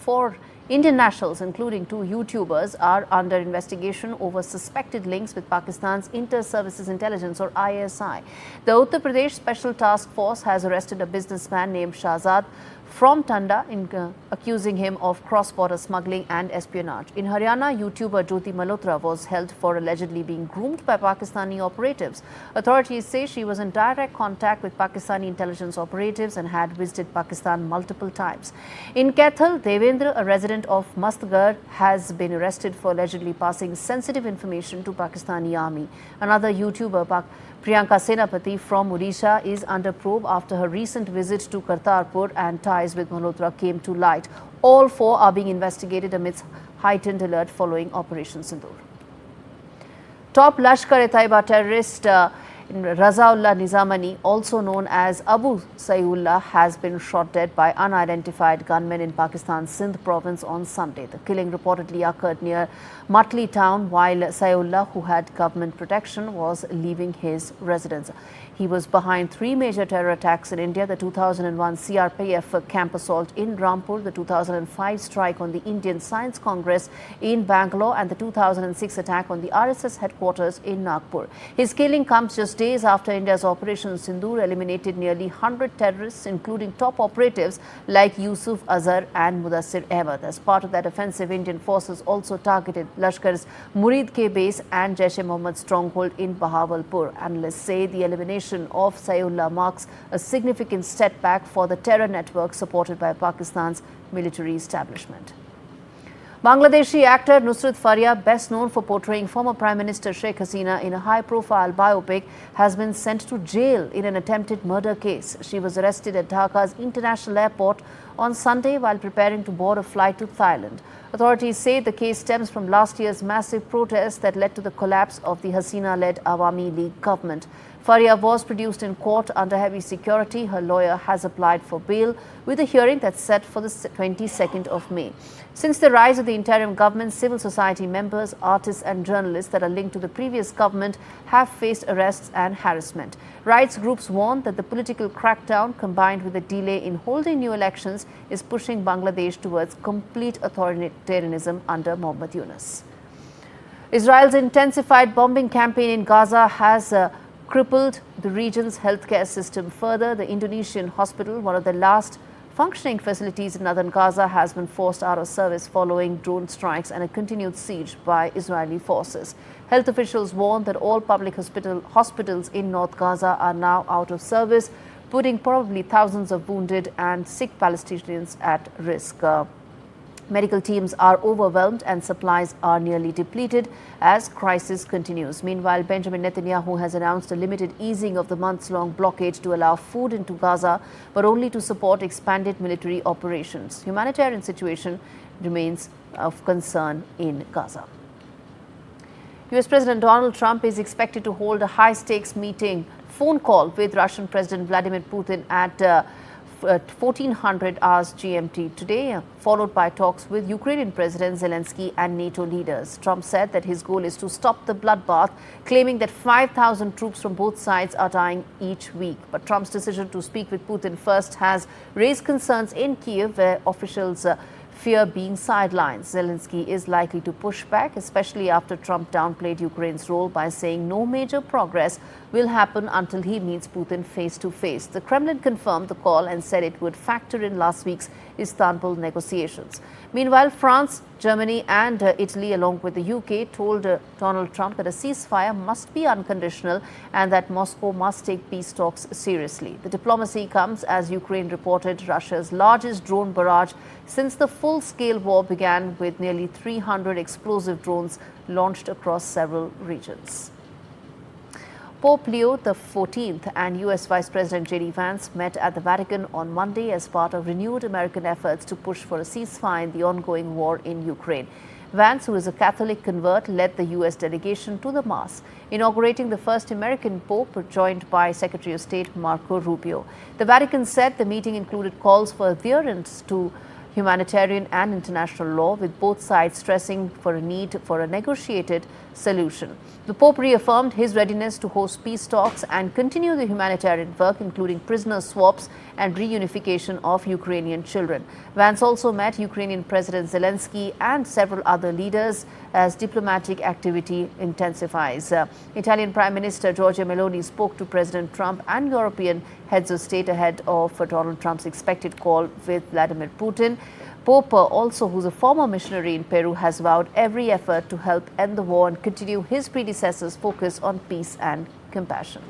4 Indian nationals, including 2 YouTubers, are under investigation over suspected links with Pakistan's Inter-Services Intelligence or ISI. The Uttar Pradesh Special Task Force has arrested a businessman named Shahzad from Tanda, accusing him of cross-border smuggling and espionage. In Haryana, YouTuber Jyoti Malhotra was held for allegedly being groomed by Pakistani operatives. Authorities say she was in direct contact with Pakistani intelligence operatives and had visited Pakistan multiple times. In Kaithal, Devendra, a resident of Mastgarh, has been arrested for allegedly passing sensitive information to Pakistani army. Another YouTuber, Priyanka Senapati from Odisha, is under probe after her recent visit to Kartarpur and ties with Malhotra came to light. All 4 are being investigated amidst heightened alert following Operation Sindoor. Top Lashkar-e-Taiba terrorist Razaullah Nizamani, also known as Abu Saiullah, has been shot dead by unidentified gunmen in Pakistan's Sindh province on Sunday. The killing reportedly occurred near Matli town while Saiullah, who had government protection, was leaving his residence. He was behind 3 major terror attacks in India: the 2001 CRPF camp assault in Rampur, the 2005 strike on the Indian Science Congress in Bangalore, and the 2006 attack on the RSS headquarters in Nagpur. His killing comes just days after India's Operation Sindoor eliminated nearly 100 terrorists, including top operatives like Yusuf Azhar and Mudassir Ahmed. As part of that offensive, Indian forces also targeted Lashkar's Murid K base and Jaish-e-Mohammed stronghold in Bahawalpur. Analysts say the elimination of Saiullah marks a significant step back for the terror network supported by Pakistan's military establishment. Bangladeshi actor Nusrat Faria, best known for portraying former Prime Minister Sheikh Hasina in a high-profile biopic, has been sent to jail in an attempted murder case. She was arrested at Dhaka's International Airport on Sunday while preparing to board a flight to Thailand. Authorities say the case stems from last year's massive protests that led to the collapse of the Hasina-led Awami League government. Faria was produced in court under heavy security. Her lawyer has applied for bail, with a hearing that's set for the 22nd of May. Since the rise of the interim government, civil society members, artists and journalists that are linked to the previous government have faced arrests and harassment. Rights groups warn that the political crackdown, combined with a delay in holding new elections, is pushing Bangladesh towards complete authoritarianism under Mohammad Yunus. Israel's intensified bombing campaign in Gaza has crippled the region's healthcare system further. The Indonesian hospital, one of the last functioning facilities in northern Gaza, has been forced out of service following drone strikes and a continued siege by Israeli forces. Health officials warn that all public hospitals in North Gaza are now out of service, putting probably thousands of wounded and sick Palestinians at risk. Medical teams are overwhelmed and supplies are nearly depleted as crisis continues. Meanwhile, Benjamin Netanyahu has announced a limited easing of the months-long blockade to allow food into Gaza, but only to support expanded military operations. Humanitarian situation remains of concern in Gaza. US President Donald Trump is expected to hold a high-stakes phone call with Russian President Vladimir Putin at 1400 hours GMT today, followed by talks with Ukrainian President Zelenskyy and NATO leaders. Trump said that his goal is to stop the bloodbath, claiming that 5,000 troops from both sides are dying each week. But Trump's decision to speak with Putin first has raised concerns in Kyiv, where officials fear being sidelined. Zelenskyy is likely to push back, especially after Trump downplayed Ukraine's role by saying no major progress will happen until he meets Putin face-to-face. The Kremlin confirmed the call and said it would factor in last week's Istanbul negotiations. Meanwhile, France, Germany and Italy, along with the UK, told Donald Trump that a ceasefire must be unconditional and that Moscow must take peace talks seriously. The diplomacy comes as Ukraine reported Russia's largest drone barrage since the full-scale war began, with nearly 300 explosive drones launched across several regions. Pope Leo XIV and US Vice President J.D. Vance met at the Vatican on Monday as part of renewed American efforts to push for a ceasefire in the ongoing war in Ukraine. Vance, who is a Catholic convert, led the U.S. delegation to the Mass, inaugurating the first American Pope, joined by Secretary of State Marco Rubio. The Vatican said the meeting included calls for adherence to humanitarian and international law, with both sides stressing for a need for a negotiated solution. The Pope reaffirmed his readiness to host peace talks and continue the humanitarian work, including prisoner swaps and reunification of Ukrainian children. Vance also met Ukrainian President Zelenskyy and several other leaders as diplomatic activity intensifies. Italian Prime Minister Giorgia Meloni spoke to President Trump and European heads of state ahead of Donald Trump's expected call with Vladimir Putin. Pope, also who's a former missionary in Peru, has vowed every effort to help end the war and continue his predecessor's focus on peace and compassion.